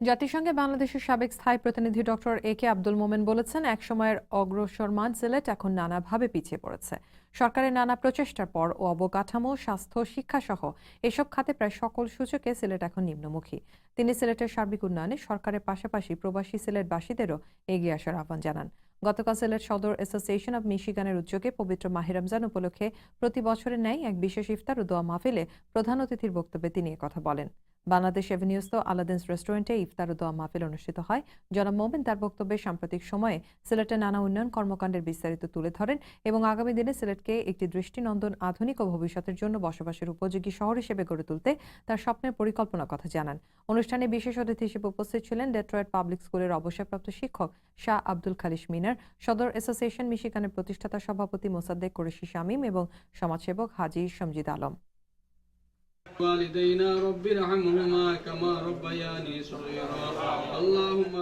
জাতিসংঘে বাংলাদেশের সাবেক স্থায়ী প্রতিনিধি ডক্টর এ কে আব্দুল মোমেন বলেছেন, একসময়ের অগ্রসরমান সিলেট এখন নানাভাবে পিছিয়ে পড়েছে। সরকারের নানা প্রচেষ্টার পর ও অবকাঠামো, স্বাস্থ্য, শিক্ষা সহ এসব খাতে প্রায় সকল সূচকে সিলেট এখন নিম্নমুখী। তিনি সিলেটের সার্বিক উন্নয়নে সরকারের পাশাপাশি প্রবাসী সিলেটবাসীদেরও এগিয়ে আসার আহ্বান জানান। গতকাল সিলেট সদর অ্যাসোসিয়েশন অব মিশিগানের উদ্যোগে পবিত্র মাহে রমজান উপলক্ষে প্রতি বছরের ন্যায় এক বিশেষ ইফতার ও দোয়া মাহফিলে প্রধান অতিথির বক্তব্যে তিনি কথা বলেন। বাংলাদেশ এভিনিউস্থ আলাদিনস রেস্টুরেন্টে ইফতার ও দোয়া মাহফিল অনুষ্ঠিত হয়। জনাব মোমেন তার বক্তব্যে সাম্প্রতিক সময়ে সিলেটের নানা উন্নয়ন কর্মকাণ্ডের বিস্তারিত তুলে ধরেন এবং আগামী দিনে সিলেটকে একটি দৃষ্টিনন্দন, আধুনিক ও ভবিষ্যতের জন্য বসবাসের উপযোগী শহর হিসেবে গড়ে তুলতে তার স্বপ্নের পরিকল্পনার কথা জানান। অনুষ্ঠানে বিশেষ অতিথি হিসেবে উপস্থিত ছিলেন ডেট্রয়েট পাবলিক স্কুলের অবসরপ্রাপ্ত শিক্ষক শাহ আব্দুল খালিশ মিনার, সদর অ্যাসোসিয়েশন মিশিগানের প্রতিষ্ঠাতা সভাপতি মোসাদ্দেক কুরেশি শামীম এবং সমাজসেবক হাজী শমজিদ আলম। والدينا رب ارحمهما كما ربياني صغيرا اللهم